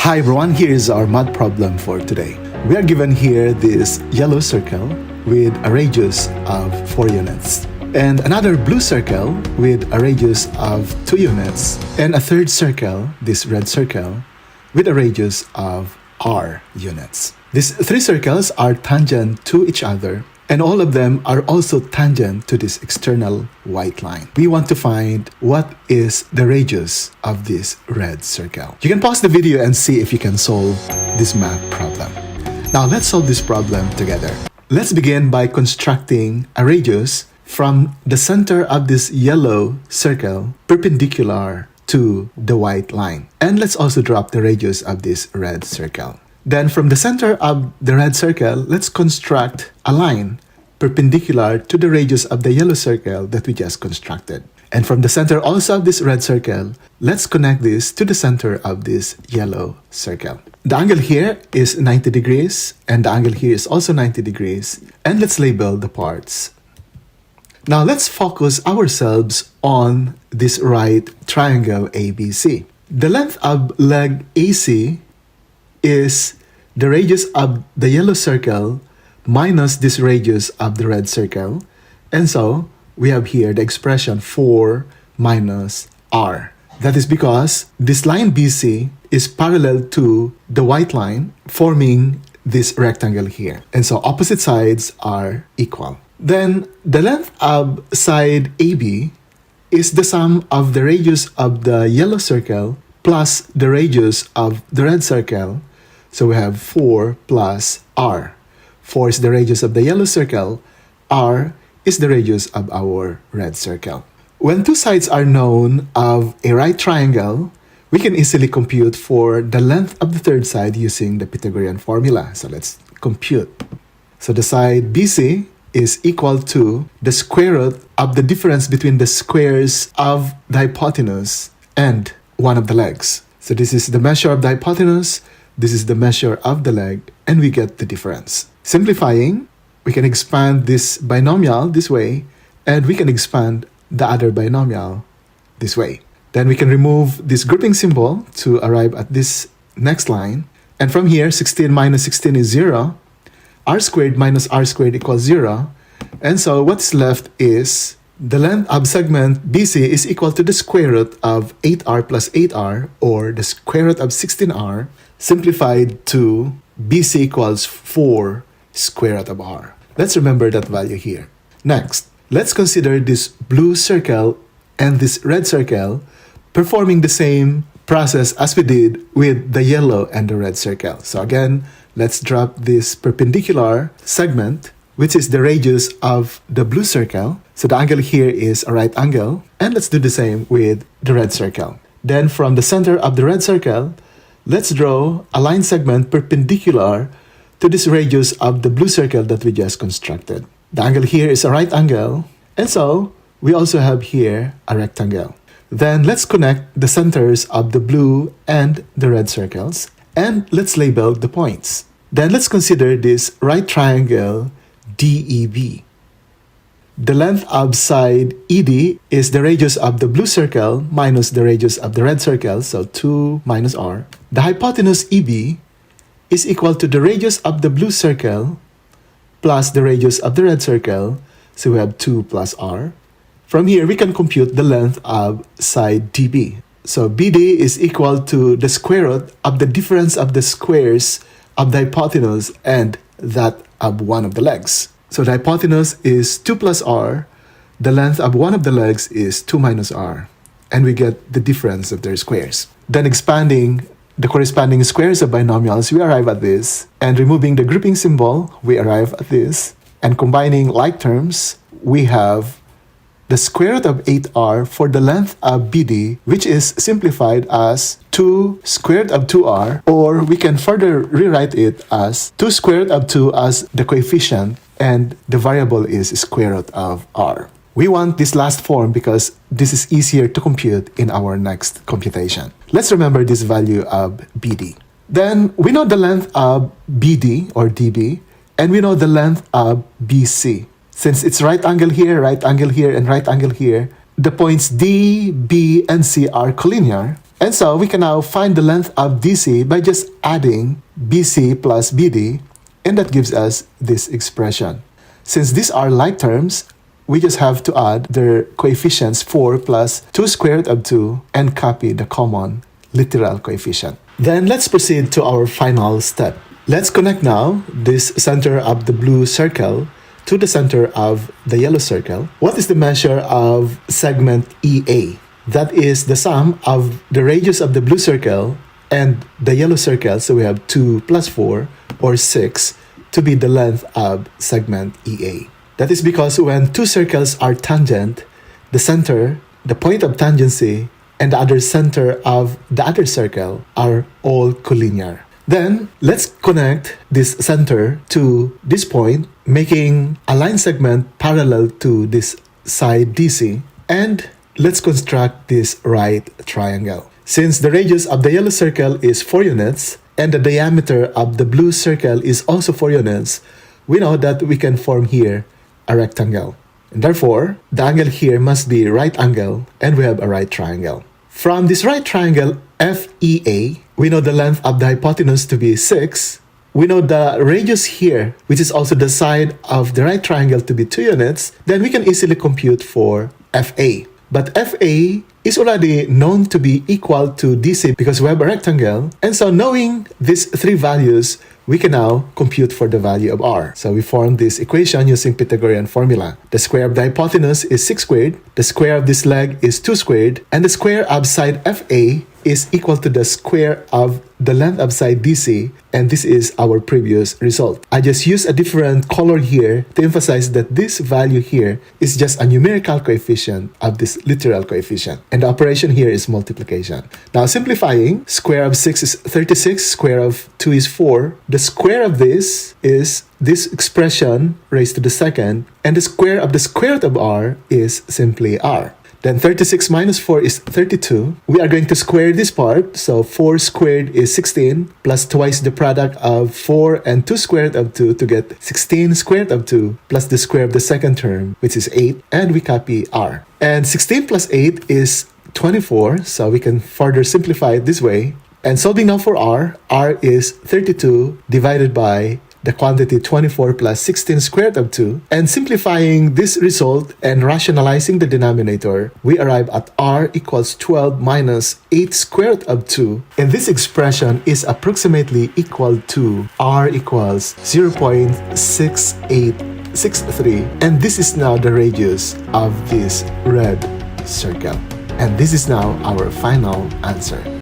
Hi everyone, here is our math problem for today. We are given here this yellow circle with a radius of 4 units, and another blue circle with a radius of 2 units, and a third circle, this red circle, with a radius of r units. These three circles are tangent to each other, and all of them are also tangent to this external white line. We want to find what is the radius of this red circle. You can pause the video and see if you can solve this math problem. Now let's solve this problem together. Let's begin by constructing a radius from the center of this yellow circle perpendicular to the white line. And let's also drop the radius of this red circle. Then from the center of the red circle, let's construct a line perpendicular to the radius of the yellow circle that we just constructed. And from the center also of this red circle, let's connect this to the center of this yellow circle. The angle here is 90 degrees, and the angle here is also 90 degrees. And let's label the parts. Now let's focus ourselves on this right triangle ABC. The length of leg AC is the radius of the yellow circle minus this radius of the red circle. And so we have here the expression 4 minus r. That is because this line BC is parallel to the white line, forming this rectangle here. And so opposite sides are equal. Then the length of side AB is the sum of the radius of the yellow circle plus the radius of the red circle. So we have 4 plus r. 4 is the radius of the yellow circle. R is the radius of our red circle. When two sides are known of a right triangle, we can easily compute for the length of the third side using the Pythagorean formula. So let's compute. So the side BC is equal to the square root of the difference between the squares of the hypotenuse and one of the legs. So this is the measure of the hypotenuse, this is the measure of the leg, and we get the difference. Simplifying, we can expand this binomial this way, and we can expand the other binomial this way. Then we can remove this grouping symbol to arrive at this next line. And from here, 16 minus 16 is 0. R squared minus R squared equals 0. And so what's left is the length of segment BC is equal to the square root of 8r plus 8r, or the square root of 16r, simplified to BC equals 4 square root of r. Let's remember that value here. Next, let's consider this blue circle and this red circle performing the same process as we did with the yellow and the red circle. So again, let's drop this perpendicular segment, which is the radius of the blue circle. So the angle here is a right angle. And let's do the same with the red circle. Then from the center of the red circle, let's draw a line segment perpendicular to this radius of the blue circle that we just constructed. The angle here is a right angle, and so we also have here a rectangle. Then let's connect the centers of the blue and the red circles, and let's label the points. Then let's consider this right triangle DEB. The length of side ED is the radius of the blue circle minus the radius of the red circle, so 2 minus r. The hypotenuse EB is equal to the radius of the blue circle plus the radius of the red circle, so we have 2 plus r. From here, we can compute the length of side DB. So BD is equal to the square root of the difference of the squares of the hypotenuse and that of one of the legs. So the hypotenuse is 2 plus r, the length of one of the legs is 2 minus r, and we get the difference of their squares. Then expanding the corresponding squares of binomials, we arrive at this, and removing the grouping symbol, we arrive at this, and combining like terms, we have the square root of 8r for the length of BD, which is simplified as 2 square root of 2r, or we can further rewrite it as 2 square root of 2 as the coefficient, and the variable is square root of r. We want this last form because this is easier to compute in our next computation. Let's remember this value of BD. Then we know the length of BD or DB, and we know the length of BC. Since it's right angle here, and right angle here, the points D, B, and C are collinear, And so we can now find the length of DC by just adding BC plus BD, and that gives us this expression. Since these are like terms, we just have to add their coefficients 4 plus 2 square root of 2 and copy the common literal coefficient. Then let's proceed to our final step. Let's connect now this center of the blue circle to the center of the yellow circle. What is the measure of segment EA? That is the sum of the radius of the blue circle and the yellow circle. So we have 2 plus 4 or 6 to be the length of segment EA. That is because when two circles are tangent, the center, the point of tangency, and the other center of the other circle are all collinear. Then, let's connect this center to this point, making a line segment parallel to this side DC, and let's construct this right triangle. Since the radius of the yellow circle is 4 units, and the diameter of the blue circle is also 4 units, we know that we can form here a rectangle. And therefore, the angle here must be right angle, and we have a right triangle. From this right triangle, FEA, we know the length of the hypotenuse to be 6. We know the radius here, which is also the side of the right triangle, to be 2 units. Then we can easily compute for FA. But FA is already known to be equal to DC because we have a rectangle. And so knowing these 3 values, we can now compute for the value of r. So we form this equation using Pythagorean formula. The square of the hypotenuse is 6 squared, the square of this leg is 2 squared, and the square of side FA is equal to the square of the length of side DC, and this is our previous result. I just use a different color here to emphasize that this value here is just a numerical coefficient of this literal coefficient, and the operation here is multiplication. Now simplifying, square of 6 is 36, square of 2 is 4. The square of this is this expression raised to the second, and the square of the square root of r is simply r. Then 36 minus 4 is 32. We are going to square this part. So 4 squared is 16 plus twice the product of 4 and 2 square root of 2 to get 16 square root of 2 plus the square of the second term, which is 8. And we copy r. And 16 plus 8 is 24. So we can further simplify it this way. And solving now for r is 32 divided by the quantity 24 plus 16 square root of 2, and simplifying this result and rationalizing the denominator, we arrive at r equals 12 minus 8 square root of 2, and this expression is approximately equal to r equals 0.6863, and this is now the radius of this red circle. And this is now our final answer.